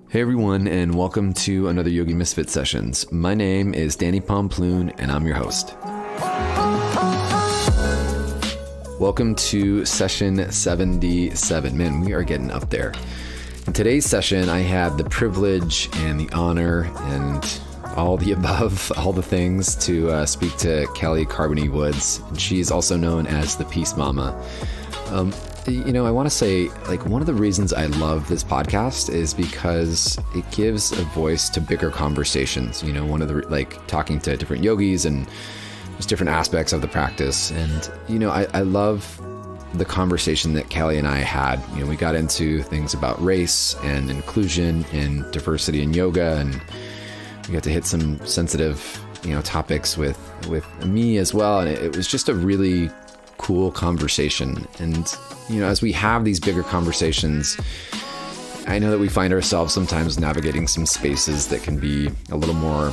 Hey everyone, and welcome to another Yogi Misfit Sessions. My name is Danny Pomploon, and I'm your host. Welcome to session 77. Man, we are getting up there. In today's session, I had the privilege and the honor and all the above, all the things to speak to Kelley Carboni Woods. And she's also known as the Peace Mama. I want to say, one of the reasons I love this podcast is because it gives a voice to bigger conversations. One of the, talking to different yogis and just different aspects of the practice. And, I love the conversation that Kelley and I had. We got into things about race and inclusion and diversity in yoga, and we got to hit some sensitive, topics with me as well. And it was just a really cool conversation. And, as we have these bigger conversations, I know that we find ourselves sometimes navigating some spaces that can be a little more,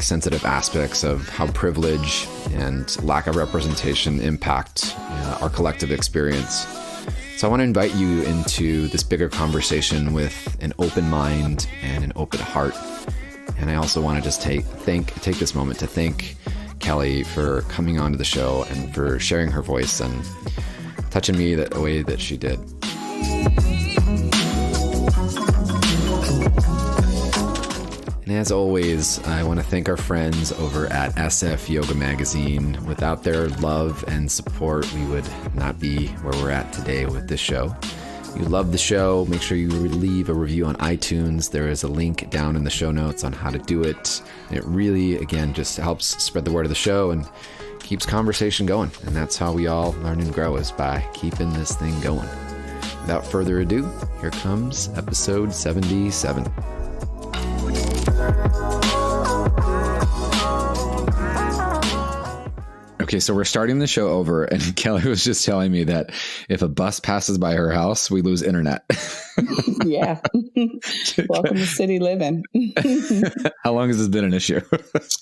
sensitive aspects of how privilege and lack of representation impact our collective experience. So I want to invite you into this bigger conversation with an open mind and an open heart. And I also want to just take this moment to thank Kelley for coming onto the show and for sharing her voice and touching me the way that she did. And as always, I want to thank our friends over at SF Yoga Magazine. Without their love and support, we would not be where we're at today with this show. If you love the show, make sure you leave a review on iTunes. There is a link down in the show notes on how to do it. And it really, again, just helps spread the word of the show and keeps conversation going. And that's how we all learn and grow, is by keeping this thing going. Without further ado, here comes episode 77. Okay, so we're starting the show over, and Kelley was just telling me that if a bus passes by her house, we lose internet. Yeah. Welcome to city living. How long has this been an issue?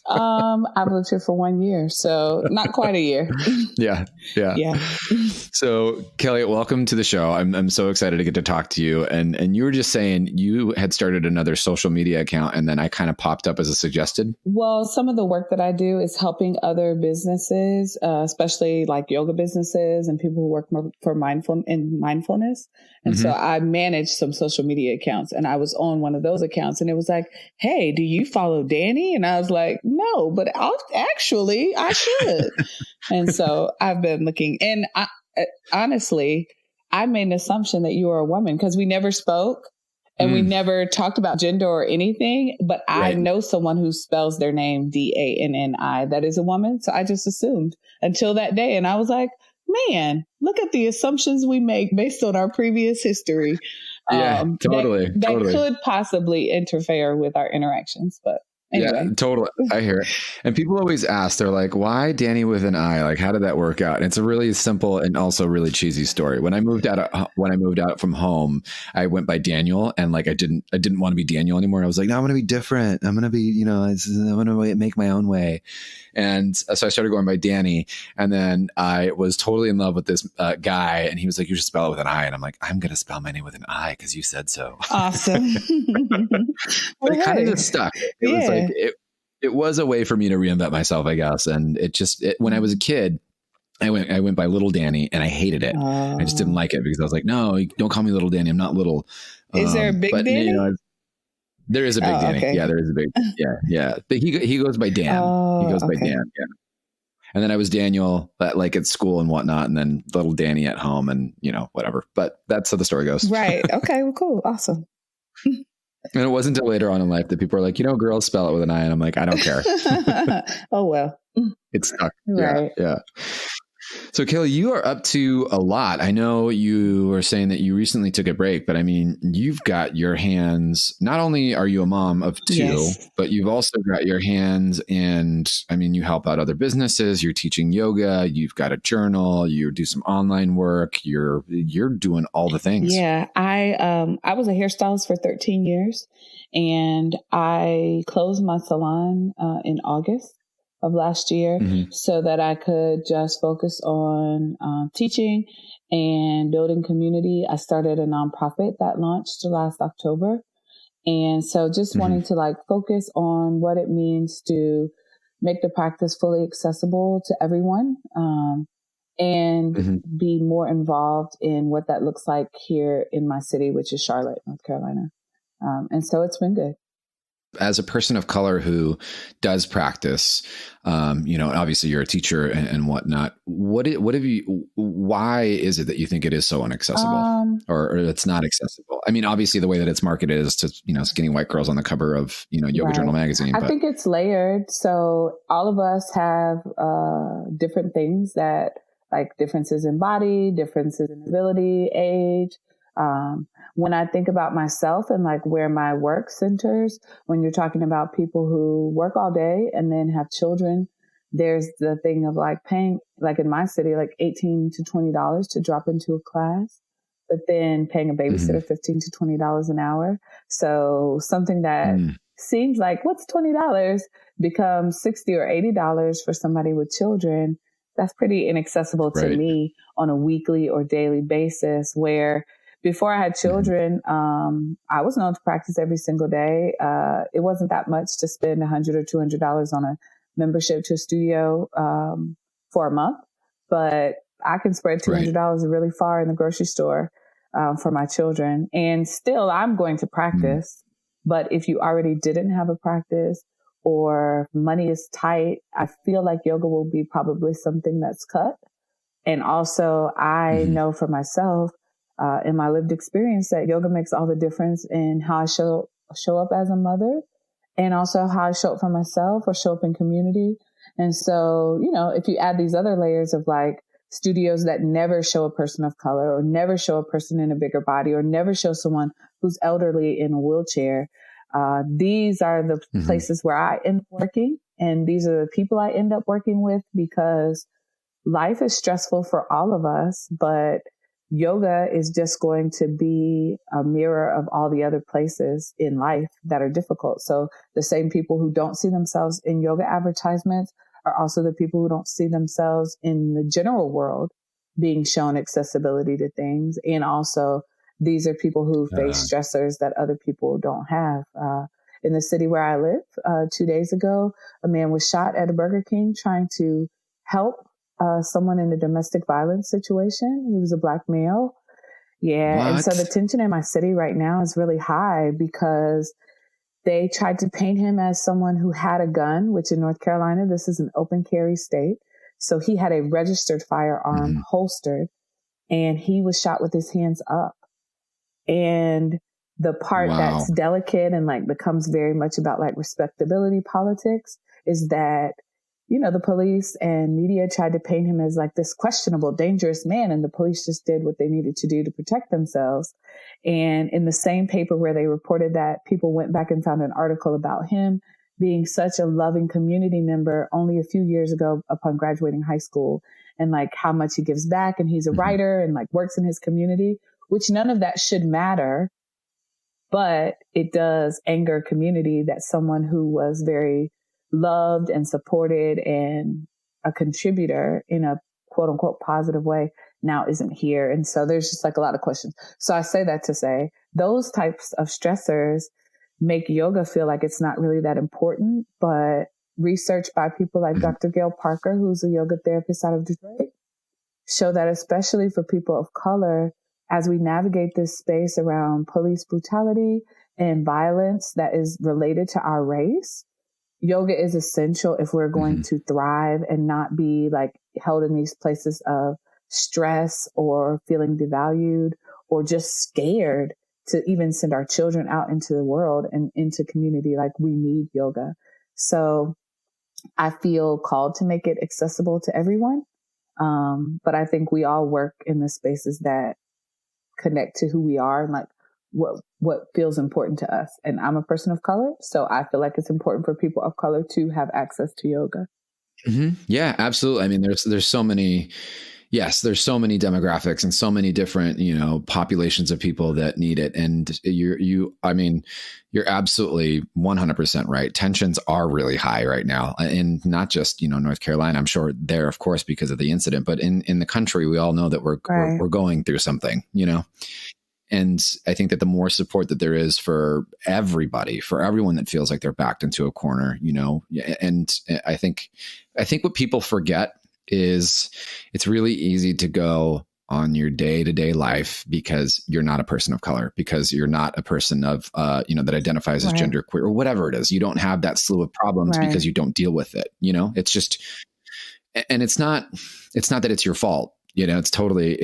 I've lived here for 1 year, so not quite a year. Yeah. So Kelley, welcome to the show. I'm so excited to get to talk to you. And you were just saying you had started another social media account, and then I kind of popped up as a suggested. Well, some of the work that I do is helping other businesses, especially like yoga businesses and people who work for mindfulness. And so I manage some social media accounts, and I was on one of those accounts, and it was like, hey, do you follow Danny? And I was like, no, but I should. And so I've been looking, and honestly, I made an assumption that you were a woman because we never spoke and we never talked about gender or anything, but I know someone who spells their name Danni that is a woman. So I just assumed until that day. And I was like, man, look at the assumptions we make based on our previous history. Yeah, totally. That could possibly interfere with our interactions, but anyway. Yeah, totally. I hear it. And people always ask, they're like, why Danny with an I? Like, how did that work out? And it's a really simple and also really cheesy story. When I moved out from home, I went by Daniel, and I didn't want to be Daniel anymore. I was like, no, I'm going to be different. I'm going to be, I'm going to make my own way. And so I started going by Danny, and then I was totally in love with this guy, and he was like, you should spell it with an I. And I'm like, I'm going to spell my name with an I because you said so. Awesome. But it kind of just stuck. It was like, it was a way for me to reinvent myself, I guess. And when I was a kid, I went by Little Danny, and I hated it. I just didn't like it because I was like, no, don't call me Little Danny. I'm not little. Is there a Big Danny? There is a Big Danny. Okay. Yeah, there is a big. Yeah. But he goes by Dan. He goes by Dan. Yeah. And then I was Daniel, at school and whatnot, and then Little Danny at home, and whatever. But that's how the story goes. Right. Okay. Well, cool. Awesome. And it wasn't until later on in life that people are like, girls spell it with an I, and I'm like, I don't care. Oh well. It's stuck. Right. Yeah. So Kelley, you are up to a lot. I know you were saying that you recently took a break, but I mean, you've got your hands, not only are you a mom of two, but you've also got your hands, and I mean, you help out other businesses, you're teaching yoga, you've got a journal, you do some online work, you're doing all the things. Yeah. I was a hairstylist for 13 years, and I closed my salon in August. of last year so that I could just focus on teaching and building community. I started a nonprofit that launched last October. And so just wanting to like focus on what it means to make the practice fully accessible to everyone, and be more involved in what that looks like here in my city, which is Charlotte, North Carolina. And so it's been good. As a person of color who does practice, obviously you're a teacher and whatnot. Why is it that you think it is so inaccessible or it's not accessible? I mean, obviously the way that it's marketed is to, skinny white girls on the cover of, Yoga Journal magazine. I think it's layered. So all of us have different things that like differences in body, differences in ability, age. When I think about myself and like where my work centers, when you're talking about people who work all day and then have children, there's the thing of like paying, like in my city, like $18 to $20 to drop into a class, but then paying a babysitter $15 to $20 an hour. So something that seems like what's $20 becomes $60 or $80 for somebody with children. That's pretty inaccessible to me on a weekly or daily basis, where before I had children, I was known to practice every single day. It wasn't that much to spend $100 or $200 on a membership to a studio for a month, but I can spread $200 really far in the grocery store for my children. And still, I'm going to practice. But if you already didn't have a practice or money is tight, I feel like yoga will be probably something that's cut. And also, I know for myself, in my lived experience, that yoga makes all the difference in how I show up as a mother, and also how I show up for myself or show up in community. And so, if you add these other layers of like studios that never show a person of color or never show a person in a bigger body or never show someone who's elderly in a wheelchair, these are the places where I end up working. And these are the people I end up working with, because life is stressful for all of us, but yoga is just going to be a mirror of all the other places in life that are difficult. So the same people who don't see themselves in yoga advertisements are also the people who don't see themselves in the general world being shown accessibility to things. And also these are people who face stressors that other people don't have. In the city where I live, 2 days ago, a man was shot at a Burger King trying to help someone in a domestic violence situation. He was a Black male. Yeah. What? And so the tension in my city right now is really high because they tried to paint him as someone who had a gun, which in North Carolina, this is an open carry state. So he had a registered firearm holstered, and he was shot with his hands up. And the part that's delicate and like becomes very much about like respectability politics is that, the police and media tried to paint him as like this questionable, dangerous man. And the police just did what they needed to do to protect themselves. And in the same paper where they reported that, people went back and found an article about him being such a loving community member only a few years ago upon graduating high school, and like how much he gives back. And he's a writer and like works in his community, which none of that should matter. But it does anger community that someone who was very loved and supported and a contributor in a quote unquote positive way now isn't here. And so there's just like a lot of questions. So I say that to say those types of stressors make yoga feel like it's not really that important. But research by people like Dr. Gail Parker, who's a yoga therapist out of Detroit, show that especially for people of color, as we navigate this space around police brutality and violence that is related to our race, yoga is essential if we're going to thrive and not be like held in these places of stress or feeling devalued or just scared to even send our children out into the world and into community. Like, we need yoga. So I feel called to make it accessible to everyone. But I think we all work in the spaces that connect to who we are and like what feels important to us. And I'm a person of color, so I feel like it's important for people of color to have access to yoga. Yeah, absolutely. I mean, there's so many Yes, there's so many demographics and so many different, populations of people that need it. And you're absolutely 100% right. Tensions are really high right now, and not just, North Carolina. I'm sure there, of course, because of the incident, but in the country, we all know that we're going through something, And I think that the more support that there is for everybody, for everyone that feels like they're backed into a corner, and I think what people forget is it's really easy to go on your day-to-day life because you're not a person of color, because you're not a person of, that identifies as genderqueer or whatever it is. You don't have that slew of problems because you don't deal with it. It's just, and it's not that it's your fault. It's totally,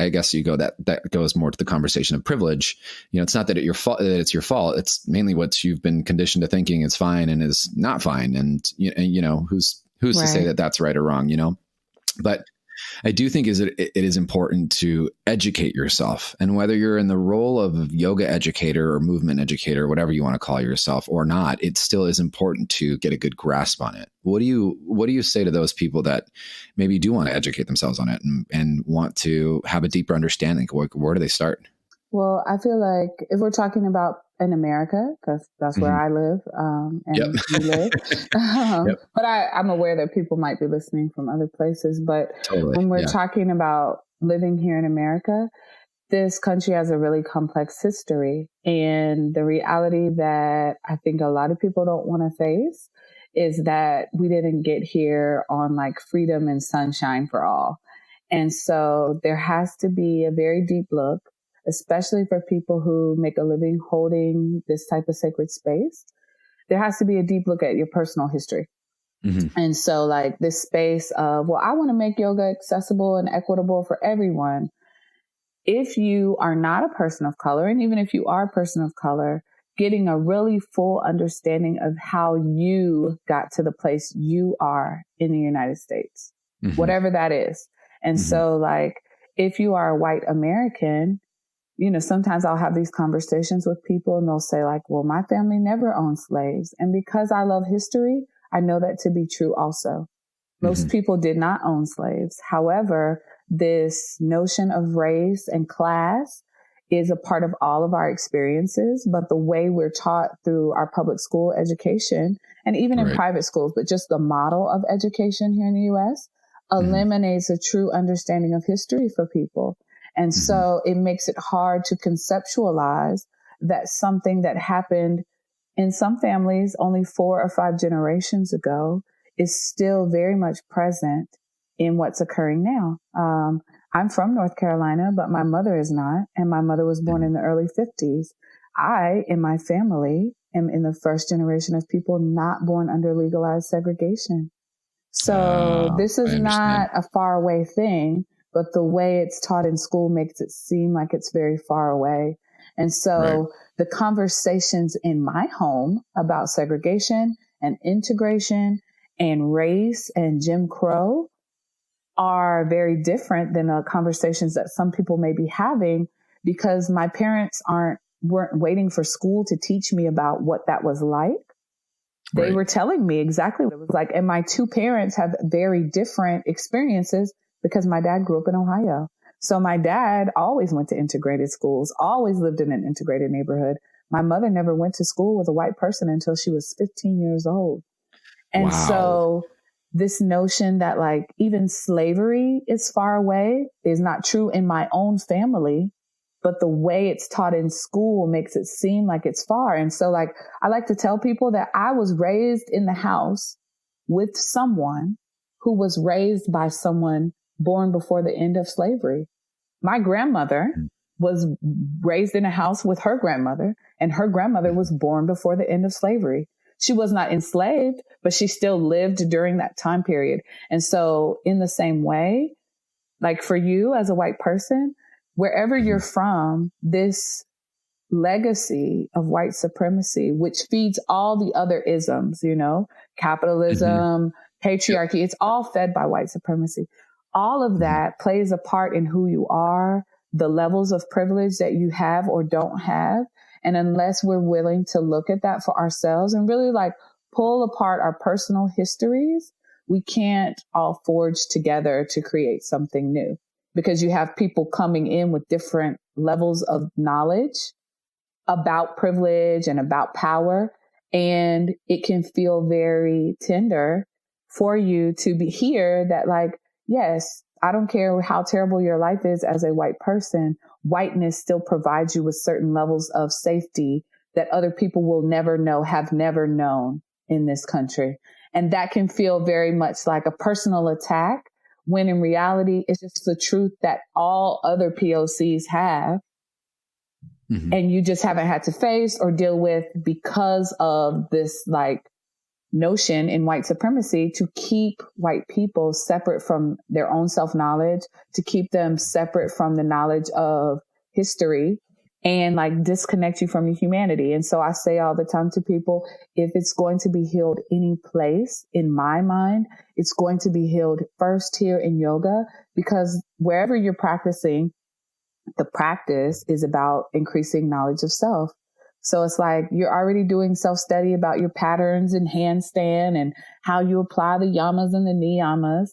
I guess you go, that goes more to the conversation of privilege. It's not that it's your fault. It's mainly what you've been conditioned to thinking is fine and is not fine. And who's to say that that's right or wrong, but I do think it is important to educate yourself. And whether you're in the role of yoga educator or movement educator, whatever you want to call yourself or not, it still is important to get a good grasp on it. What do you say to those people that maybe do want to educate themselves on it and want to have a deeper understanding? Where do they start? Well, I feel like if we're talking about in America, because that's where I live and you live. But I'm aware that people might be listening from other places. But when we're talking about living here in America, this country has a really complex history. And the reality that I think a lot of people don't want to face is that we didn't get here on like freedom and sunshine for all. And so there has to be a very deep look, especially for people who make a living holding this type of sacred space. There has to be a deep look at your personal history. Mm-hmm. And so like this space of, I want to make yoga accessible and equitable for everyone. If you are not a person of color, and even if you are a person of color, getting a really full understanding of how you got to the place you are in the United States, whatever that is. And so like, if you are a white American, sometimes I'll have these conversations with people and they'll say like, well, my family never owned slaves. And because I love history, I know that to be true also. Most people did not own slaves. However, this notion of race and class is a part of all of our experiences, but the way we're taught through our public school education and even in private schools, but just the model of education here in the U.S. eliminates a true understanding of history for people. And so it makes it hard to conceptualize that something that happened in some families only 4 or 5 generations ago is still very much present in what's occurring now. I'm from North Carolina, but my mother is not. And my mother was born in the early 50s. I, in my family, am in the first generation of people not born under legalized segregation. So this is not a far away thing. But the way it's taught in school makes it seem like it's very far away. And so the conversations in my home about segregation and integration and race and Jim Crow are very different than the conversations that some people may be having, because my parents weren't waiting for school to teach me about what that was like. They were telling me exactly what it was like. And my 2 parents have very different experiences because my dad grew up in Ohio. So my dad always went to integrated schools, always lived in an integrated neighborhood. My mother never went to school with a white person until she was 15 years old. And so this notion that like even slavery is far away is not true in my own family, but the way it's taught in school makes it seem like it's far. And so like, I like to tell people that I was raised in the house with someone who was raised by someone born before the end of slavery. My grandmother was raised in a house with her grandmother, and her grandmother was born before the end of slavery. She was not enslaved, but she still lived during that time period. And so in the same way, like for you as a white person, wherever you're from, this legacy of white supremacy, which feeds all the other isms, capitalism, patriarchy, it's all fed by white supremacy. All of that plays a part in who you are, the levels of privilege that you have or don't have. And unless we're willing to look at that for ourselves and really like pull apart our personal histories, we can't all forge together to create something new, because you have people coming in with different levels of knowledge about privilege and about power. And it can feel very tender for you to be here that like, yes, I don't care how terrible your life is as a white person, whiteness still provides you with certain levels of safety that other people will never know, have never known in this country. And that can feel very much like a personal attack, when in reality, it's just the truth that all other POCs have. Mm-hmm. And you just haven't had to face or deal with because of this like notion in white supremacy to keep white people separate from their own self-knowledge, to keep them separate from the knowledge of history, and like disconnect you from your humanity. And so I say all the time to people, if it's going to be healed any place, in my mind, it's going to be healed first here in yoga, because wherever you're practicing, the practice is about increasing knowledge of self. So it's like you're already doing self-study about your patterns and handstand and how you apply the yamas and the niyamas,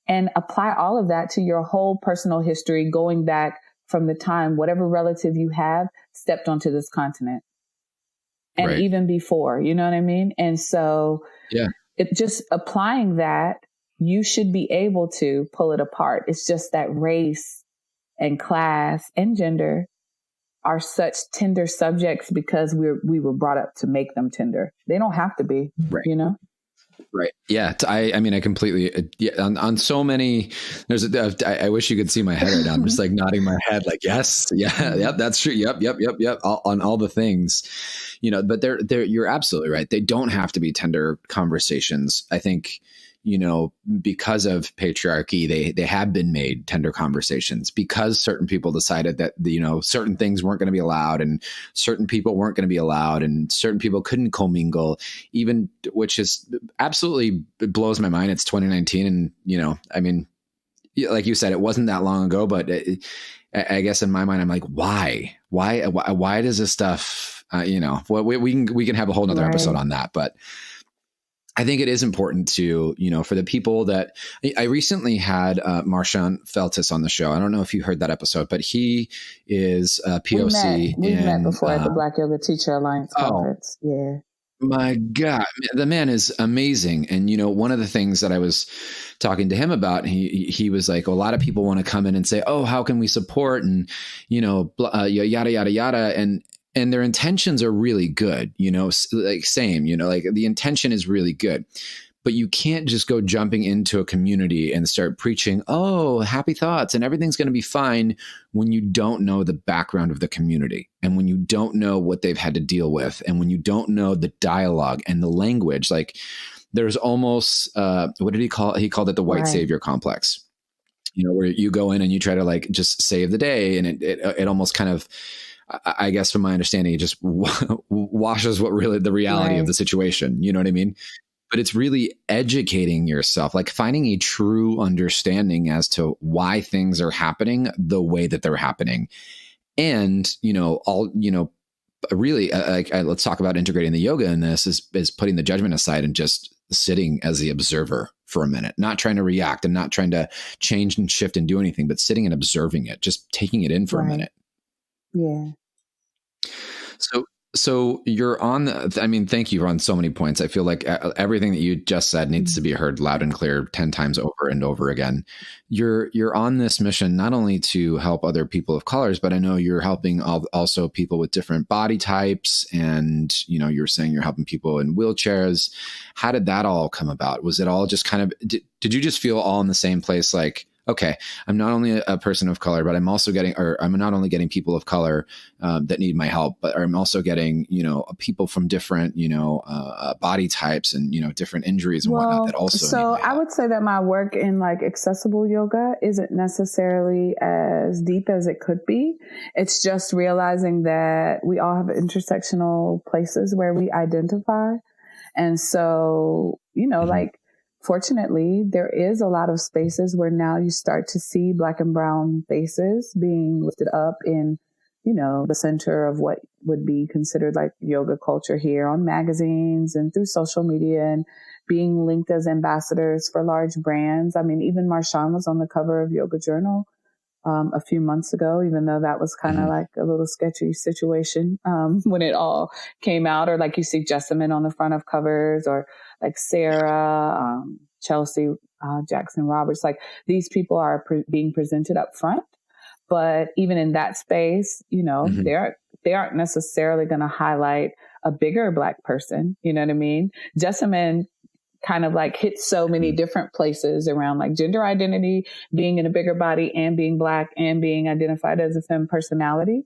and apply all of that to your whole personal history, going back from the time whatever relative you have stepped onto this continent. And right. Even before, you know what I mean? And so it just applying that, you should be able to pull it apart. It's just that race and class and gender are such tender subjects because we were brought up to make them tender. They don't have to be, right. You know? Right. Yeah. I mean, I completely, on so many, I wish you could see my head right now. I'm just like nodding my head like, yes. Yeah. Yep. That's true. Yep. On all the things, you know, but you're absolutely right. They don't have to be tender conversations. I think, you know, because of patriarchy, they have been made tender conversations because certain people decided that, you know, certain things weren't going to be allowed and certain people weren't going to be allowed and certain people couldn't commingle, even, which is absolutely, it blows my mind. It's 2019. And, you know, I mean, like you said, it wasn't that long ago, but I guess in my mind, I'm like, why does this stuff, you know, we can have a whole nother episode on that, but I think it is important to, you know, for the people that I recently had Marshawn Feltis on the show. I don't know if you heard that episode, but he is POC. We met before at the Black Yoga Teacher Alliance conference. Yeah. My God, the man is amazing. And, you know, one of the things that I was talking to him about, he was like, well, a lot of people want to come in and say, oh, how can we support? And, you know, yada, yada, yada. And their intentions are really good, you know, like same, you know, like the intention is really good, but you can't just go jumping into a community and start preaching, oh, happy thoughts and everything's going to be fine when you don't know the background of the community and when you don't know what they've had to deal with and when you don't know the dialogue and the language. Like there's almost, what did he call it? He called it the white savior complex, you know, where you go in and you try to like just save the day. And it almost kind of, I guess from my understanding, it just washes what really the reality of the situation. You know what I mean? But it's really educating yourself, like finding a true understanding as to why things are happening the way that they're happening. And, you know, really, let's talk about integrating the yoga in this is putting the judgment aside and just sitting as the observer for a minute, not trying to react and not trying to change and shift and do anything, but sitting and observing it, just taking it in for a minute. Yeah. So you're on I mean, thank you on so many points. I feel like everything that you just said needs to be heard loud and clear 10 times over and over again. You're on this mission, not only to help other people of colors, but I know you're helping also people with different body types. And, you know, you're saying you're helping people in wheelchairs. How did that all come about? Was it all just kind of, did you just feel all in the same place? Like, okay, I'm not only a person of color, but I'm not only getting people of color that need my help, but I'm also getting, you know, people from different, you know, body types and, you know, different injuries and whatnot that also. So I would say that my work in like accessible yoga isn't necessarily as deep as it could be. It's just realizing that we all have intersectional places where we identify. And so, you know, like, fortunately, there is a lot of spaces where now you start to see Black and brown faces being lifted up in, you know, the center of what would be considered like yoga culture here on magazines and through social media. And being linked as ambassadors for large brands. I mean, even Marshawn was on the cover of Yoga Journal a few months ago, even though that was kind of like a little sketchy situation when it all came out. Or like you see Jessamine on the front of covers, or like Sarah, Chelsea, Jackson Roberts. Like these people are being presented up front. But even in that space, you know, they aren't necessarily going to highlight a bigger Black person. You know what I mean? Jessamine kind of like hits so many different places around like gender identity, being in a bigger body, and being Black, and being identified as a femme personality.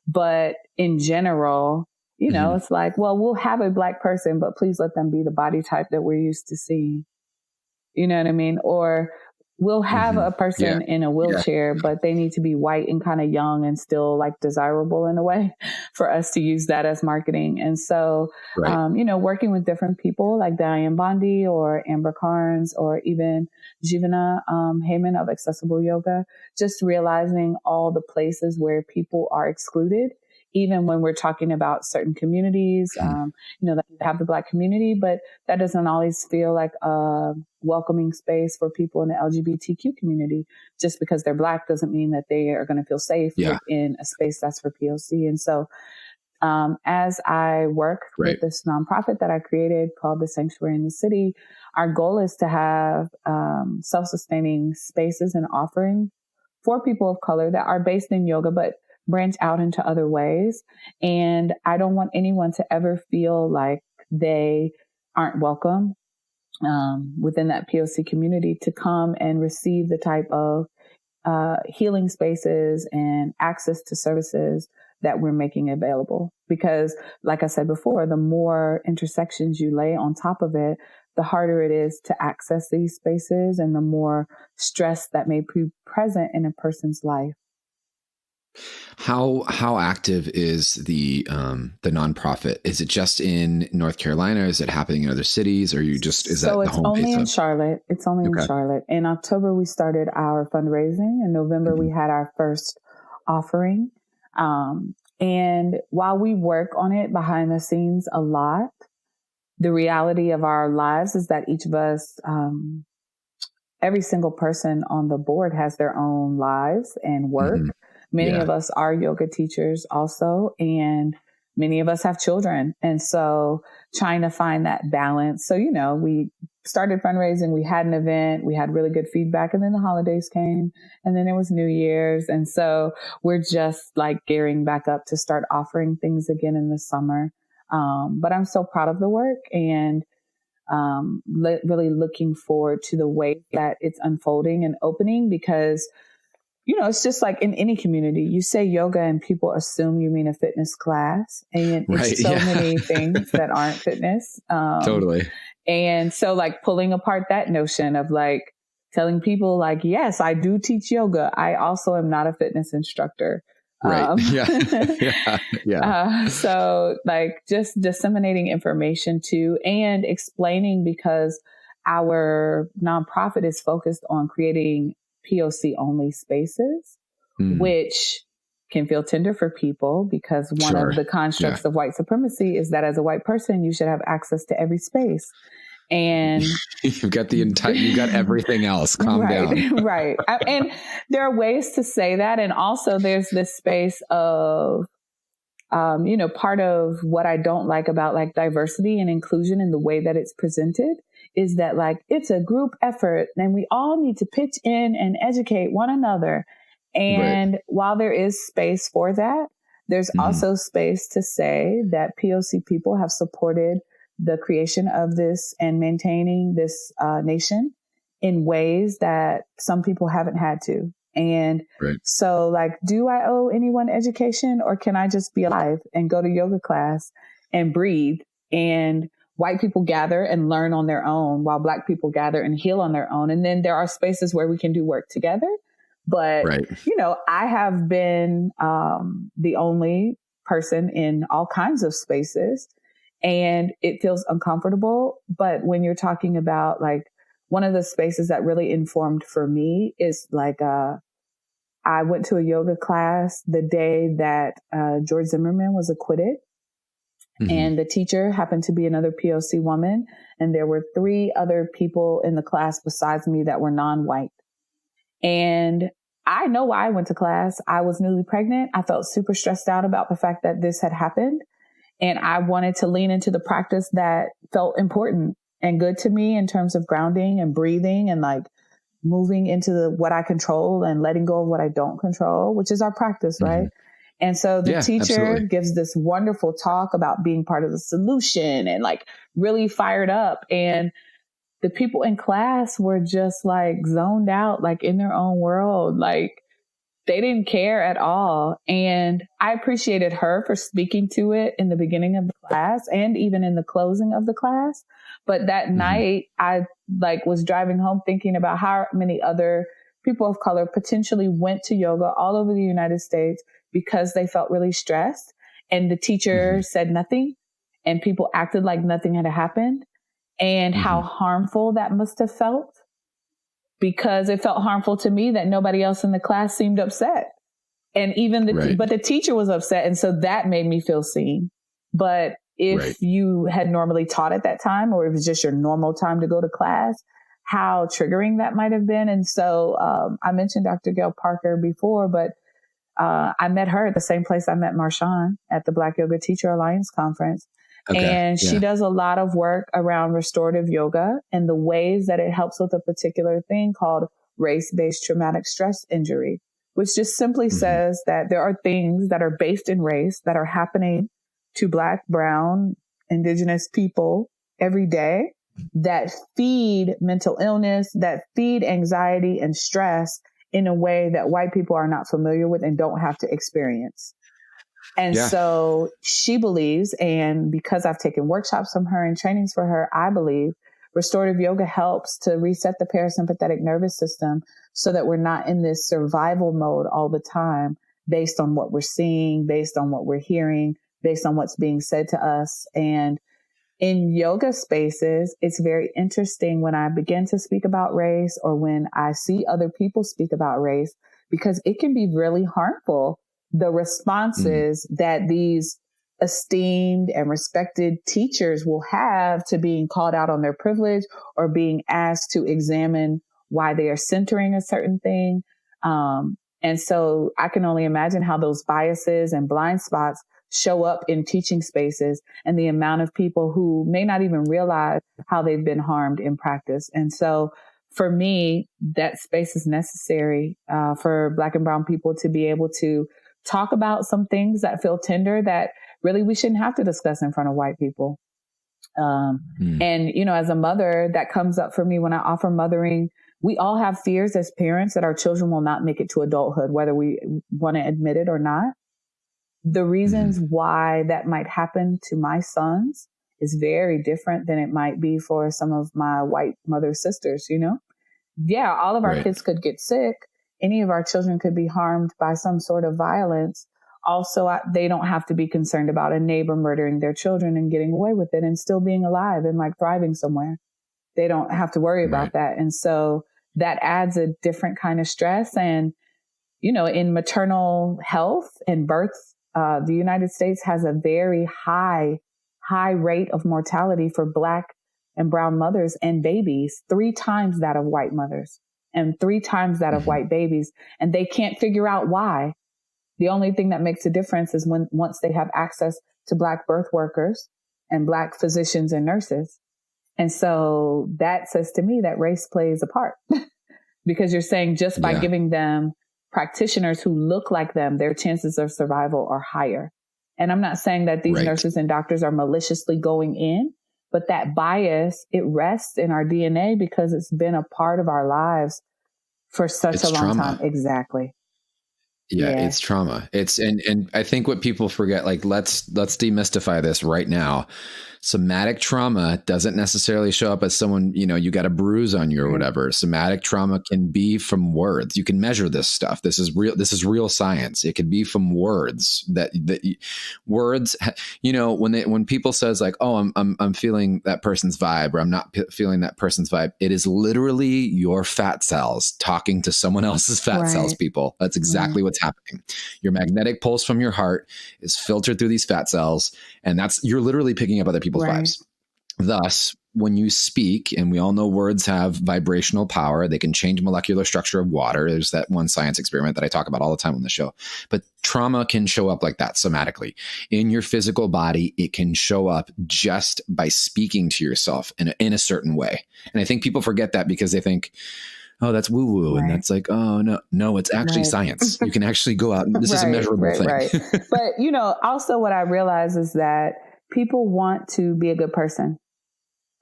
But in general, you know, it's like, well, we'll have a Black person, but please let them be the body type that we're used to seeing. You know what I mean? Or we'll have a person in a wheelchair, but they need to be white and kind of young and still like desirable in a way for us to use that as marketing. And so, you know, working with different people like Diane Bondi or Amber Carnes or even Jivana Heyman of Accessible Yoga, just realizing all the places where people are excluded. Even when we're talking about certain communities, you know, that have the Black community, but that doesn't always feel like a welcoming space for people in the LGBTQ community. Just because they're Black doesn't mean that they are going to feel safe within a space that's for POC. And so, as I work with this nonprofit that I created called The Sanctuary in the City, our goal is to have self-sustaining spaces and offerings for people of color that are based in yoga, but branch out into other ways. And I don't want anyone to ever feel like they aren't welcome within that POC community to come and receive the type of healing spaces and access to services that we're making available. Because like I said before, the more intersections you lay on top of it, the harder it is to access these spaces and the more stress that may be present in a person's life. How active is the nonprofit? Is it just in North Carolina? Is it happening in other cities? Or is that the home only base in Charlotte? It's only in Charlotte. In October, we started our fundraising. In November, we had our first offering. And while we work on it behind the scenes a lot, the reality of our lives is that each of us, every single person on the board has their own lives and work. Many of us are yoga teachers also, and many of us have children. And so trying to find that balance. So, you know, we started fundraising, we had an event, we had really good feedback, and then the holidays came, and then it was New Year's. And so we're just like gearing back up to start offering things again in the summer. But I'm so proud of the work and really looking forward to the way that it's unfolding and opening, because you know, it's just like in any community, you say yoga and people assume you mean a fitness class, and it's many things that aren't fitness. Totally. And so like pulling apart that notion of like telling people like, yes, I do teach yoga. I also am not a fitness instructor. Right. So like just disseminating information too, and explaining, because our nonprofit is focused on creating POC only spaces, which can feel tender for people, because one of the constructs of white supremacy is that as a white person, you should have access to every space. And you've got everything else. Calm down. Right. And there are ways to say that. And also there's this space of, you know, part of what I don't like about like diversity and inclusion in the way that it's presented is that like, it's a group effort and we all need to pitch in and educate one another. And while there is space for that, there's also space to say that POC people have supported the creation of this and maintaining this nation in ways that some people haven't had to. And so like, do I owe anyone education, or can I just be alive and go to yoga class and breathe, and white people gather and learn on their own while Black people gather and heal on their own? And then there are spaces where we can do work together. But, you know, I have been the only person in all kinds of spaces, and it feels uncomfortable. But when you're talking about like, one of the spaces that really informed for me is like, I went to a yoga class the day that George Zimmerman was acquitted. And the teacher happened to be another POC woman. And there were 3 other people in the class besides me that were non-white. And I know why I went to class. I was newly pregnant. I felt super stressed out about the fact that this had happened. And I wanted to lean into the practice that felt important and good to me in terms of grounding and breathing and like moving into what I control and letting go of what I don't control, which is our practice, right? And so the teacher absolutely. gives this wonderful talk about being part of the solution and like really fired up. And the people in class were just like zoned out, like in their own world. Like they didn't care at all. And I appreciated her for speaking to it in the beginning of the class and even in the closing of the class. But that night I like was driving home thinking about how many other people of color potentially went to yoga all over the United States because they felt really stressed and the teacher said nothing and people acted like nothing had happened, and how harmful that must have felt, because it felt harmful to me that nobody else in the class seemed upset. And even but the teacher was upset. And so that made me feel seen. But if you had normally taught at that time, or it was just your normal time to go to class, how triggering that might have been. And so I mentioned Dr. Gail Parker before, but I met her at the same place I met Marshawn at the Black Yoga Teacher Alliance Conference. And she does a lot of work around restorative yoga and the ways that it helps with a particular thing called race-based traumatic stress injury, which just simply says that there are things that are based in race that are happening to Black, Brown, Indigenous people every day that feed mental illness, that feed anxiety and stress in a way that white people are not familiar with and don't have to experience. And so she believes, and because I've taken workshops from her and trainings for her, I believe restorative yoga helps to reset the parasympathetic nervous system so that we're not in this survival mode all the time based on what we're seeing, based on what we're hearing, based on what's being said to us. And in yoga spaces, it's very interesting when I begin to speak about race or when I see other people speak about race, because it can be really harmful. The responses that these esteemed and respected teachers will have to being called out on their privilege or being asked to examine why they are centering a certain thing. And so I can only imagine how those biases and blind spots show up in teaching spaces and the amount of people who may not even realize how they've been harmed in practice. And so for me, that space is necessary for Black and Brown people to be able to talk about some things that feel tender that really we shouldn't have to discuss in front of white people. And, you know, as a mother, that comes up for me when I offer mothering. We all have fears as parents that our children will not make it to adulthood, whether we want to admit it or not. The reasons why that might happen to my sons is very different than it might be for some of my white mother sisters, you know? Yeah, all of our kids could get sick. Any of our children could be harmed by some sort of violence. Also, they don't have to be concerned about a neighbor murdering their children and getting away with it and still being alive and like thriving somewhere. They don't have to worry about that. And so that adds a different kind of stress. And, you know, in maternal health and birth, the United States has a very high rate of mortality for Black and Brown mothers and babies, 3 times that of white mothers and 3 times that of white babies. And they can't figure out why. The only thing that makes a difference is once they have access to Black birth workers and Black physicians and nurses. And so that says to me that race plays a part because you're saying just by giving them practitioners who look like them, their chances of survival are higher. And I'm not saying that these nurses and doctors are maliciously going in, but that bias, it rests in our DNA because it's been a part of our lives for such a long time. Exactly. Yeah, it's trauma. And I think what people forget, like, let's demystify this right now. Somatic trauma doesn't necessarily show up as someone, you know, you got a bruise on you or whatever. Somatic trauma can be from words. You can measure this stuff. This is real science. It could be from words that words, you know, when people says like, oh, I'm feeling that person's vibe, or I'm not feeling that person's vibe. It is literally your fat cells talking to someone else's fat cells, people. That's exactly what's happening. Your magnetic pulse from your heart is filtered through these fat cells, and you're literally picking up other people's vibes. Thus, when you speak, and we all know words have vibrational power, they can change molecular structure of water. There's that one science experiment that I talk about all the time on the show. But trauma can show up like that somatically. In your physical body, it can show up just by speaking to yourself in a certain way. And I think people forget that because they think, oh, that's woo-woo. And that's like, oh, no, it's actually science. You can actually go out and this is a measurable thing. But, also what I realize is that people want to be a good person.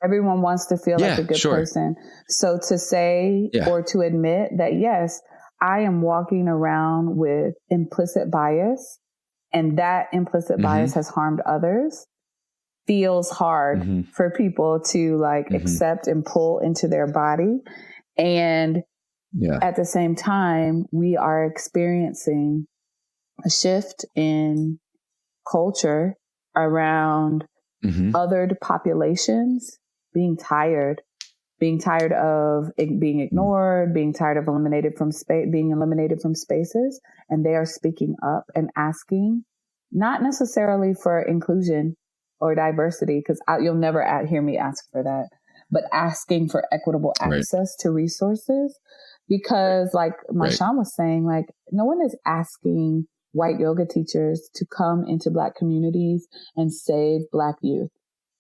Everyone wants to feel like a good person. So to say or to admit that, yes, I am walking around with implicit bias and that implicit bias has harmed others feels hard for people to accept and pull into their body. And at the same time, we are experiencing a shift in culture around othered populations being tired of being ignored, being tired of being eliminated from spaces. And they are speaking up and asking, not necessarily for inclusion or diversity, because you'll never hear me ask for that, but asking for equitable access to resources. Because like Marshawn was saying, no one is asking white yoga teachers to come into Black communities and save Black youth.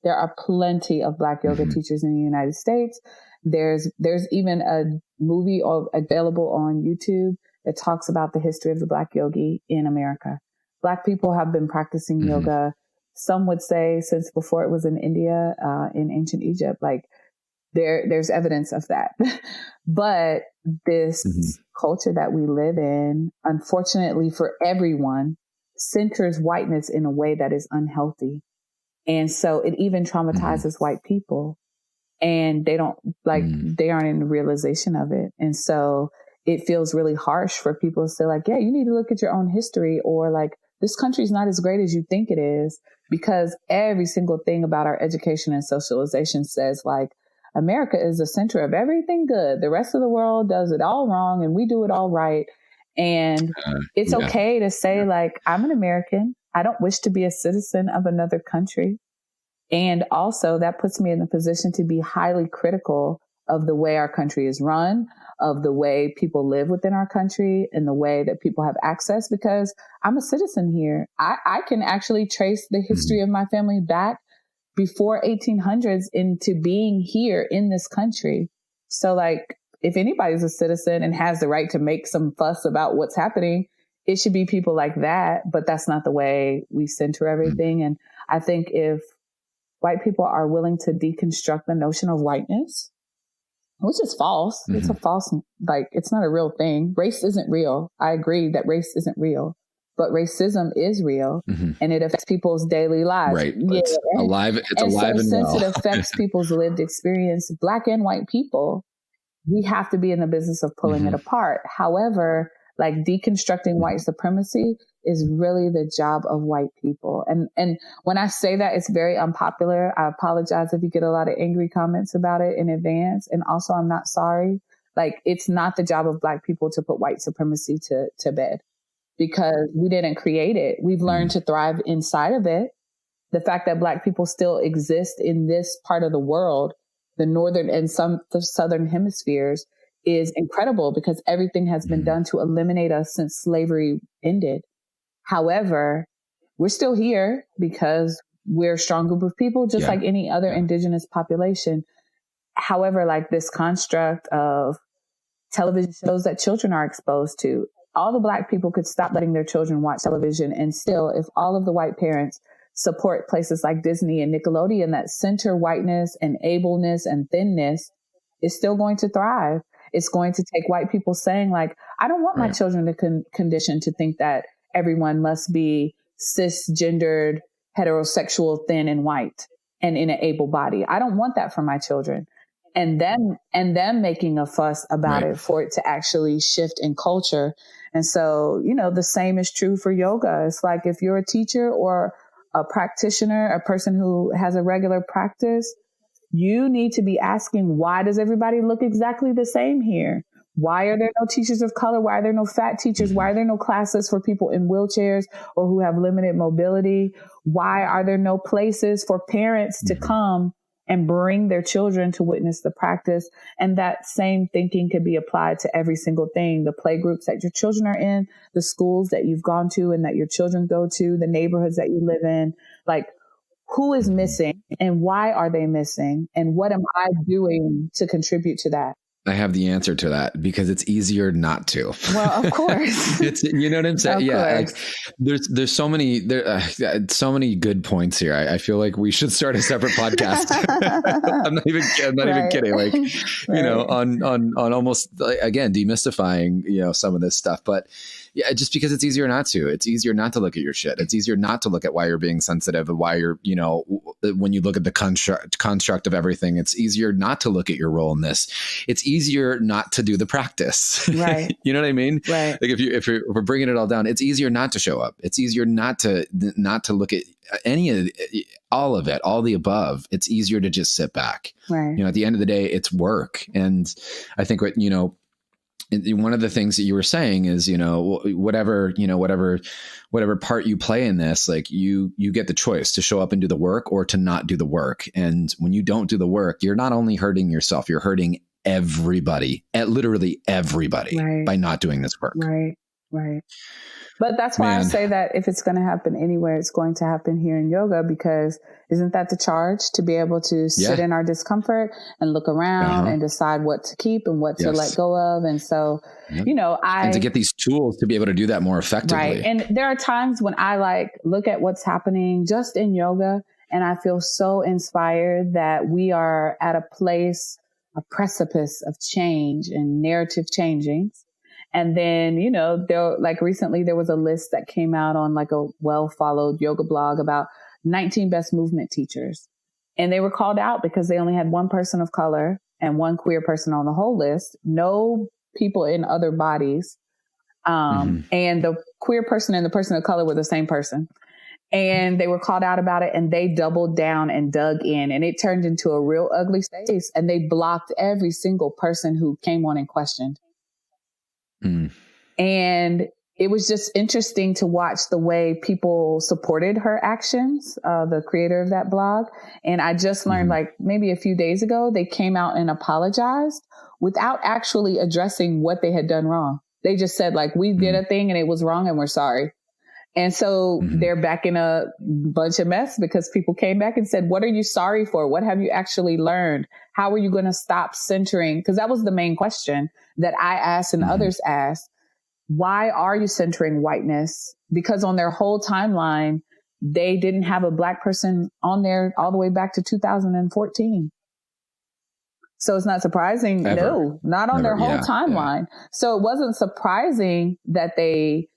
There are plenty of Black yoga teachers in the United States. There's even a movie available on YouTube that talks about the history of the Black yogi in America. Black people have been practicing yoga, some would say, since before it was in India, in ancient Egypt. There's evidence of that. But this culture that we live in, unfortunately for everyone, centers whiteness in a way that is unhealthy. And so it even traumatizes white people, and they don't they aren't in the realization of it. And so it feels really harsh for people to say you need to look at your own history, or this country's not as great as you think it is, because every single thing about our education and socialization says America is the center of everything good. The rest of the world does it all wrong and we do it all right. And it's okay to say I'm an American. I don't wish to be a citizen of another country. And also that puts me in the position to be highly critical of the way our country is run, of the way people live within our country, and the way that people have access, because I'm a citizen here. I can actually trace the history of my family back before 1800s into being here in this country. So if anybody's a citizen and has the right to make some fuss about what's happening, it should be people like that. But that's not the way we center everything. And I think if white people are willing to deconstruct the notion of whiteness, which is false, it's a false, it's not a real thing. Race isn't real. I agree that race isn't real, but racism is real, and it affects people's daily lives. Right. It's alive. It's alive and well. Since it affects people's lived experience, Black and white people, we have to be in the business of pulling it apart. However, deconstructing white supremacy is really the job of white people. And when I say that, it's very unpopular. I apologize if you get a lot of angry comments about it in advance. And also, I'm not sorry. It's not the job of Black people to put white supremacy to bed, because we didn't create it. We've learned to thrive inside of it. The fact that Black people still exist in this part of the world, the northern and the southern hemispheres, is incredible, because everything has been done to eliminate us since slavery ended. However, we're still here because we're a strong group of people, just like any other indigenous population. However, this construct of television shows that children are exposed to, all the Black people could stop letting their children watch television. And still, if all of the white parents support places like Disney and Nickelodeon that center whiteness and ableness and thinness, is still going to thrive. It's going to take white people saying I don't want my children to condition to think that everyone must be cisgendered, heterosexual, thin and white and in an able body. I don't want that for my children. And them making a fuss about it for it to actually shift in culture. And so, the same is true for yoga. It's if you're a teacher or a practitioner, a person who has a regular practice, you need to be asking, why does everybody look exactly the same here? Why are there no teachers of color? Why are there no fat teachers? Why are there no classes for people in wheelchairs or who have limited mobility? Why are there no places for parents to come and bring their children to witness the practice? And that same thinking could be applied to every single thing. The play groups that your children are in, the schools that you've gone to and that your children go to, the neighborhoods that you live in. Like, who is missing and why are they missing? And what am I doing to contribute to that? I have the answer to that because it's easier not to. Well, of course. It's, you know what I'm saying? Of Yeah. course. Like, there's so many, so many good points here. I feel like we should start a separate podcast. I'm not even kidding. Like, you know, on almost, like, again, demystifying, you know, some of this stuff, but yeah, just because it's easier not to. It's easier not to look at your shit. It's easier not to look at why you're being sensitive and why you're, you know, when you look at the construct of everything, it's easier not to look at your role in this. It's easier not to do the practice. Right. You know what I mean? Right. Like if we're bringing it all down, it's easier not to show up. It's easier not to look at any of all of it, all the above. It's easier to just sit back. Right. You know, at the end of the day, it's work. And I think what, you know, one of the things that you were saying is, you know, whatever part you play in this, like you get the choice to show up and do the work or to not do the work. And when you don't do the work, you're not only hurting yourself, you're hurting everybody, literally everybody, by not doing this work. Right. Right. But that's why I say that if it's going to happen anywhere, it's going to happen here in yoga, because isn't that the charge, to be able to sit in our discomfort and look around and decide what to keep and what to let go of. And so, you know, and to get these tools to be able to do that more effectively. Right. And there are times when I like look at what's happening just in yoga and I feel so inspired that we are at a place, a precipice of change and narrative changing. And then, you know, recently there was a list that came out on like a well-followed yoga blog about 19 best movement teachers. And they were called out because they only had one person of color and one queer person on the whole list, no people in other bodies. And the queer person and the person of color were the same person. And they were called out about it and they doubled down and dug in, and it turned into a real ugly space. And they blocked every single person who came on and questioned. And it was just interesting to watch the way people supported her actions, the creator of that blog. And I just learned like maybe a few days ago, they came out and apologized without actually addressing what they had done wrong. They just said like, we did a thing and it was wrong and we're sorry. And so they're back in a bunch of mess because people came back and said, what are you sorry for? What have you actually learned? How are you going to stop centering? Because that was the main question that I asked and others asked. Why are you centering whiteness? Because on their whole timeline, they didn't have a Black person on there all the way back to 2014. So it's not surprising. Ever. No, not on their whole timeline. So it wasn't surprising that they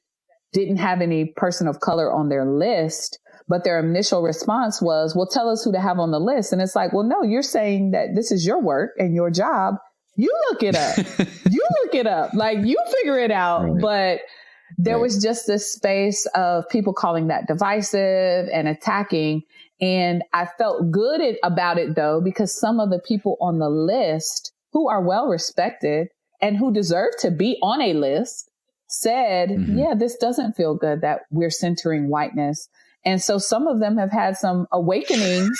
didn't have any person of color on their list, but their initial response was, well, tell us who to have on the list. And it's like, well, no, you're saying that this is your work and your job. You look it up. You look it up. Like, you figure it out. Right. But there was just this space of people calling that divisive and attacking. And I felt good about it, though, because some of the people on the list who are well respected and who deserve to be on a list said, yeah, this doesn't feel good that we're centering whiteness. And so some of them have had some awakenings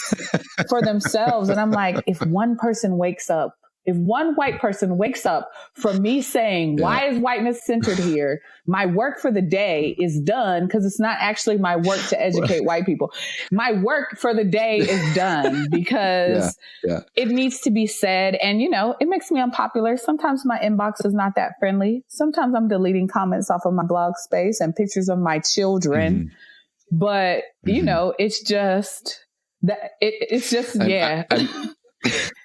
for themselves. And I'm like, if one person wakes up, if one white person wakes up from me saying, why is whiteness centered here? My work for the day is done, because it's not actually my work to educate white people. My work for the day is done because it needs to be said. And, you know, it makes me unpopular. Sometimes my inbox is not that friendly. Sometimes I'm deleting comments off of my blog space and pictures of my children. But, you know, it's just that it's just,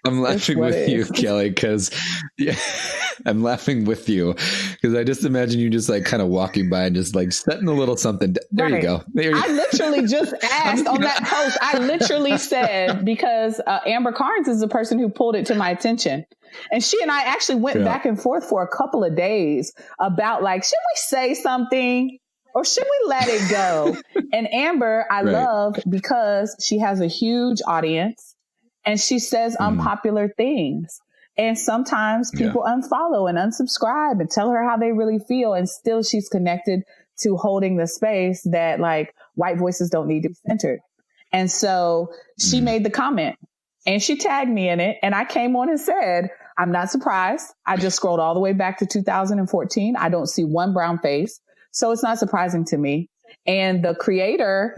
I'm laughing with you, Kelley, because I'm laughing with you because I just imagine you just like kind of walking by and just like setting a little something. There you go. I literally just asked on that post. I literally said, because Amber Carnes is the person who pulled it to my attention. And she and I actually went back and forth for a couple of days about like, should we say something? Or should we let it go? And Amber, I love because she has a huge audience and she says unpopular things. And sometimes people unfollow and unsubscribe and tell her how they really feel. And still she's connected to holding the space that like white voices don't need to be centered. And so she made the comment and she tagged me in it. And I came on and said, I'm not surprised. I just scrolled all the way back to 2014. I don't see one brown face. So it's not surprising to me. And the creator,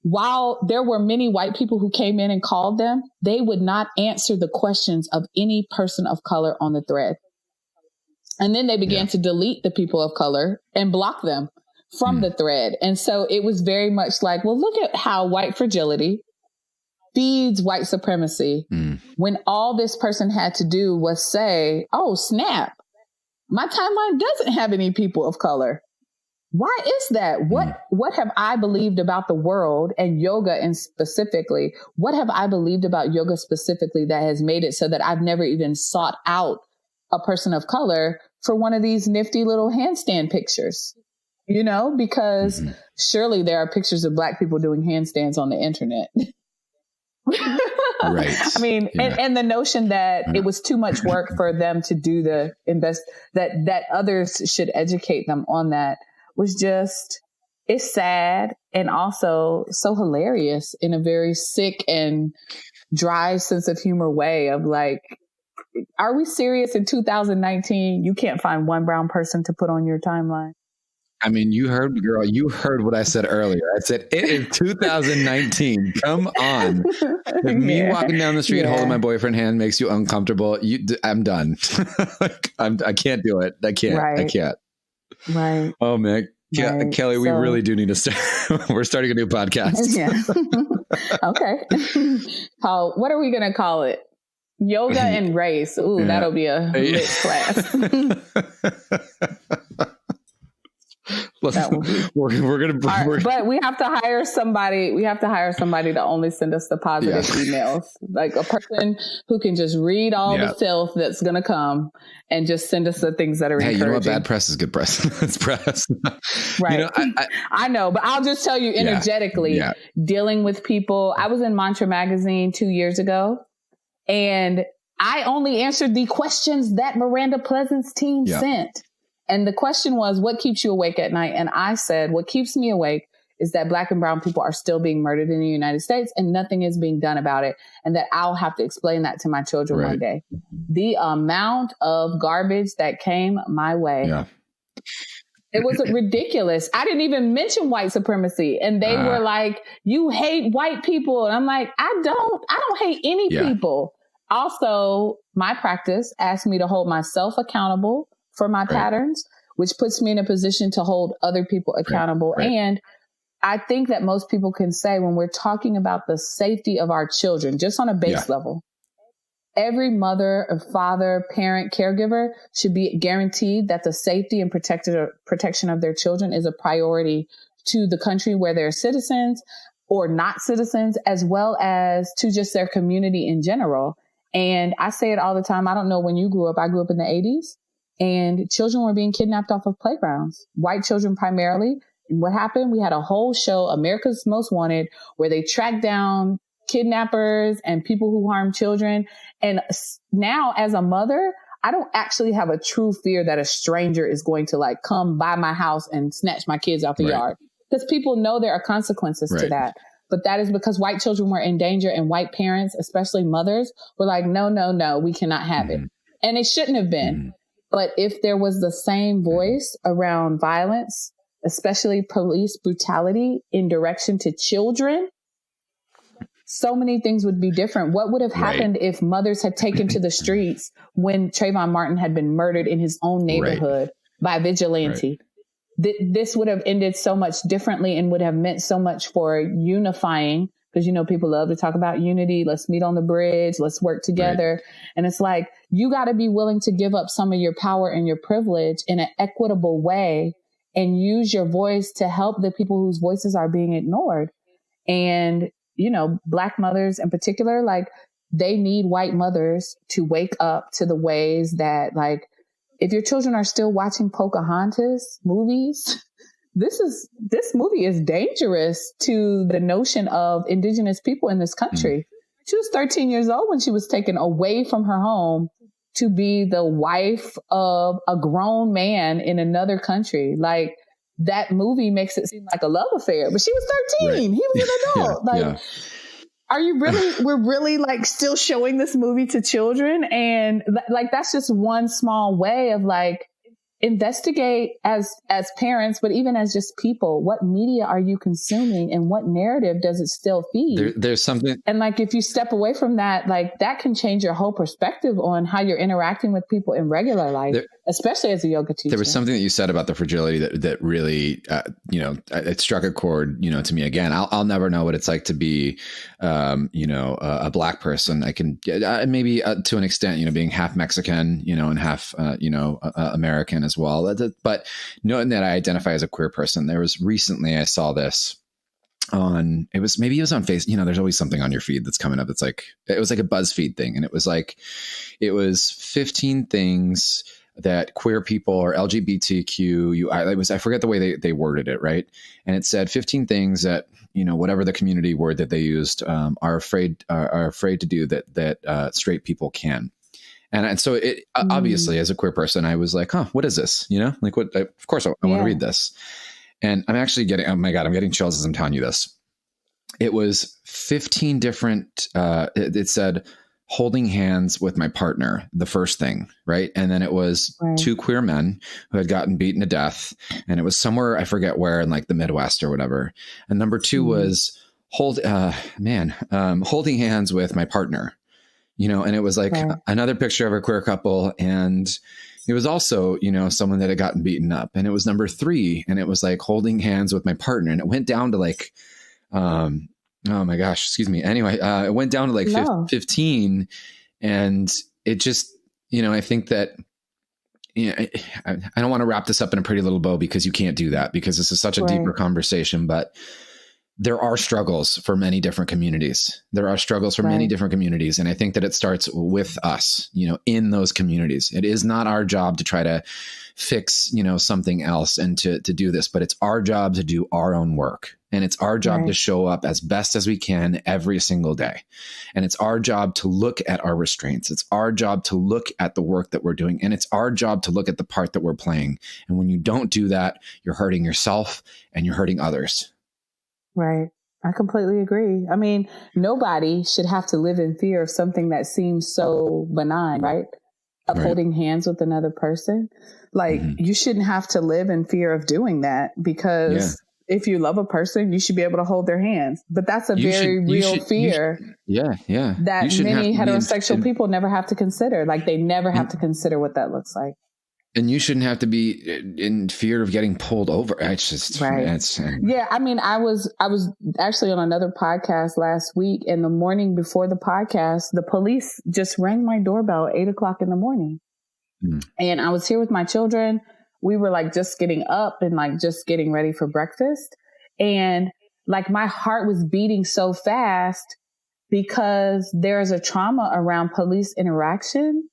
while there were many white people who came in and called them, they would not answer the questions of any person of color on the thread. And then they began to delete the people of color and block them from the thread. And so it was very much like, well, look at how white fragility feeds white supremacy when all this person had to do was say, oh, snap, my timeline doesn't have any people of color. Why is that? What have I believed about the world and yoga and specifically? What have I believed about yoga specifically that has made it so that I've never even sought out a person of color for one of these nifty little handstand pictures? You know, because surely there are pictures of Black people doing handstands on the internet. Right. I mean, and the notion that it was too much work for them to do that others should educate them on that was just, it's sad and also so hilarious in a very sick and dry sense of humor way of like, are we serious in 2019? You can't find one brown person to put on your timeline. I mean, you heard what I said earlier. I said, it is 2019. Come on. If me walking down the street holding my boyfriend's hand makes you uncomfortable, I'm done. I can't do it. I can't. Right. I can't. Right. Oh, man. Right. Kelley, we really do need to start. We're starting a new podcast. Yeah. Okay. What are we going to call it? Yoga and race. Ooh, that'll be a lit class. But we have to hire somebody. We have to hire somebody to only send us the positive emails, like a person who can just read all the filth that's going to come and just send us the things that are encouraging. You know what? Bad press is good press. It's press. Right. You know, I know, but I'll just tell you energetically, dealing with people. I was in Mantra Magazine 2 years ago, and I only answered the questions that Miranda Pleasant's team sent. And the question was, what keeps you awake at night? And I said, what keeps me awake is that Black and brown people are still being murdered in the United States and nothing is being done about it. And that I'll have to explain that to my children one day. The amount of garbage that came my way. Yeah. It was ridiculous. I didn't even mention white supremacy. And they were like, you hate white people. And I'm like, I don't hate any people. Also, my practice asked me to hold myself accountable for my patterns, which puts me in a position to hold other people accountable. And I think that most people can say when we're talking about the safety of our children, just on a base level, every mother or father, parent, caregiver should be guaranteed that the safety and protection of their children is a priority to the country where they're citizens or not citizens, as well as to just their community in general. And I say it all the time. I don't know when you grew up. I grew up in the 80s. And children were being kidnapped off of playgrounds, white children primarily. And what happened? We had a whole show, America's Most Wanted, where they tracked down kidnappers and people who harm children. And now as a mother, I don't actually have a true fear that a stranger is going to like come by my house and snatch my kids out the yard, because people know there are consequences to that. But that is because white children were in danger and white parents, especially mothers, were like, no, we cannot have it. And it shouldn't have been. But if there was the same voice around violence, especially police brutality in direction to children, so many things would be different. What would have happened if mothers had taken to the streets when Trayvon Martin had been murdered in his own neighborhood by a vigilante? This would have ended so much differently and would have meant so much for unifying. Because, you know, people love to talk about unity. Let's meet on the bridge. Let's work together. And it's like, you got to be willing to give up some of your power and your privilege in an equitable way and use your voice to help the people whose voices are being ignored. And, you know, Black mothers in particular, like they need white mothers to wake up to the ways that, like, if your children are still watching Pocahontas movies, this movie is dangerous to the notion of indigenous people in this country. She was 13 years old when she was taken away from her home to be the wife of a grown man in another country. Like, that movie makes it seem like a love affair, but she was 13. Right. He was an adult. Are you really, we're really like still showing this movie to children? And like, that's just one small way of like, investigate as parents, but even as just people, what media are you consuming and what narrative does it still feed? There's something. And like, if you step away from that, like that can change your whole perspective on how you're interacting with people in regular life, especially as a yoga teacher. There was something that you said about the fragility that really, it struck a chord, to me again. I'll never know what it's like to be, a Black person. I can maybe to an extent, being half Mexican, and half, American as well. But knowing that I identify as a queer person, there was recently I saw this on, it was on Facebook. There's always something on your feed that's coming up. It's like, it was like a BuzzFeed thing. And it was 15 things that queer people or LGBTQ, I forget the way they worded it. Right. And it said 15 things that, whatever the community word that they used, are afraid to do that straight people can. And so it obviously, as a queer person, I was like, what is this? Like what, of course I want to read this. And I'm actually getting, oh my God, I'm getting chills as I'm telling you this. It was 15 different, it said holding hands with my partner, the first thing. Right. And then it was two queer men who had gotten beaten to death. And it was somewhere, I forget where, in like the Midwest or whatever. And number two was holding hands with my partner. And it was like another picture of a queer couple. And it was also, someone that had gotten beaten up. And it was number 3. And it was like holding hands with my partner. And it went down to like, oh my gosh, excuse me. Anyway, it went down to like 15. And it just, I think that, I don't want to wrap this up in a pretty little bow because you can't do that because this is such a deeper conversation, but there are struggles for many different communities. And I think that it starts with us, in those communities. It is not our job to try to fix, something else and to do this, but it's our job to do our own work. And it's our job to show up as best as we can every single day. And it's our job to look at our restraints. It's our job to look at the work that we're doing. And it's our job to look at the part that we're playing. And when you don't do that, you're hurting yourself and you're hurting others. Right. I completely agree. I mean, nobody should have to live in fear of something that seems so benign, right? Of holding hands with another person. Like, you shouldn't have to live in fear of doing that because if you love a person, you should be able to hold their hands. But that's a very real fear. That many heterosexual people never have to consider. Like, they never have to consider what that looks like. And you shouldn't have to be in fear of getting pulled over. It's just, I mean, I was actually on another podcast last week, and the morning before the podcast, the police just rang my doorbell at 8:00 in the morning. And I was here with my children. We were like just getting up and like just getting ready for breakfast. And like my heart was beating so fast because there's a trauma around police interaction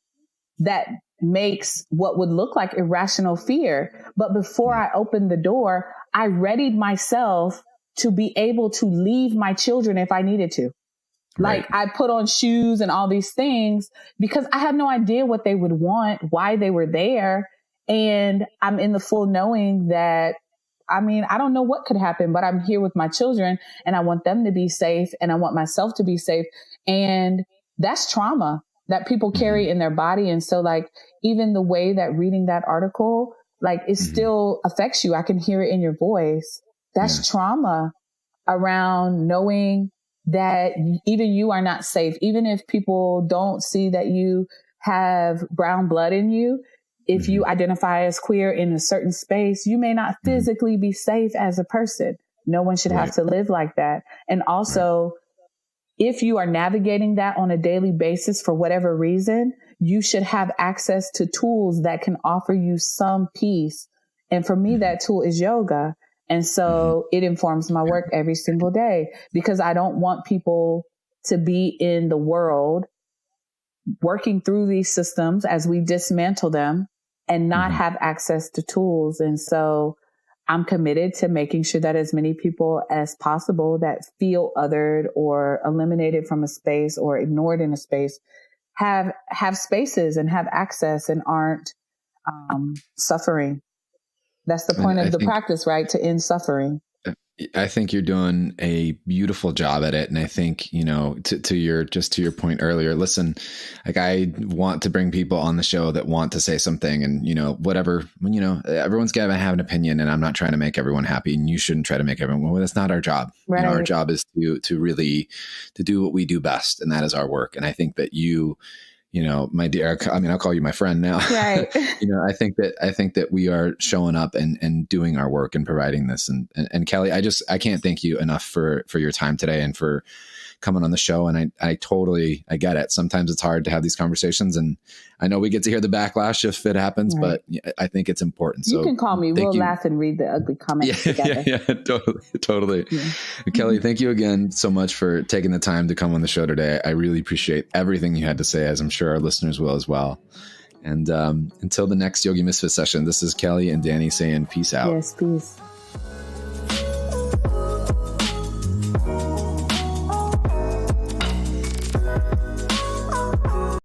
that makes what would look like irrational fear. But before I opened the door, I readied myself to be able to leave my children if I needed to. Like I put on shoes and all these things because I had no idea what they would want, why they were there. And I'm in the full knowing that, I mean, I don't know what could happen, but I'm here with my children and I want them to be safe and I want myself to be safe. And that's trauma that people carry in their body. And so like, even the way that reading that article, like it still affects you. I can hear it in your voice. That's trauma around knowing that even you are not safe. Even if people don't see that you have brown blood in you, if you identify as queer in a certain space, you may not physically be safe as a person. No one should have to live like that. And also, if you are navigating that on a daily basis for whatever reason, you should have access to tools that can offer you some peace. And for me, that tool is yoga. And so it informs my work every single day because I don't want people to be in the world working through these systems as we dismantle them and not have access to tools. And so I'm committed to making sure that as many people as possible that feel othered or eliminated from a space or ignored in a space have spaces and have access and aren't suffering. That's the point of the practice, right? To end suffering. I think you're doing a beautiful job at it. And I think, to your point earlier, listen, like I want to bring people on the show that want to say something and, whatever, everyone's got to have an opinion, and I'm not trying to make everyone happy, and you shouldn't try to make everyone. Well, that's not our job. Right. Our job is to really do what we do best. And that is our work. And I think that my dear, I'll call you my friend now. Right. I think that we are showing up and doing our work and providing this. And Kelley, I can't thank you enough for your time today and for coming on the show. And I get it. Sometimes it's hard to have these conversations, and I know we get to hear the backlash if it happens, right. But I think it's important. You can call me. We'll laugh and read the ugly comments together. Yeah, totally. Yeah. Kelley, thank you again so much for taking the time to come on the show today. I really appreciate everything you had to say, as I'm sure our listeners will as well. And until the next Yogi Misfit session, this is Kelley and Danny saying peace out. Yes, peace.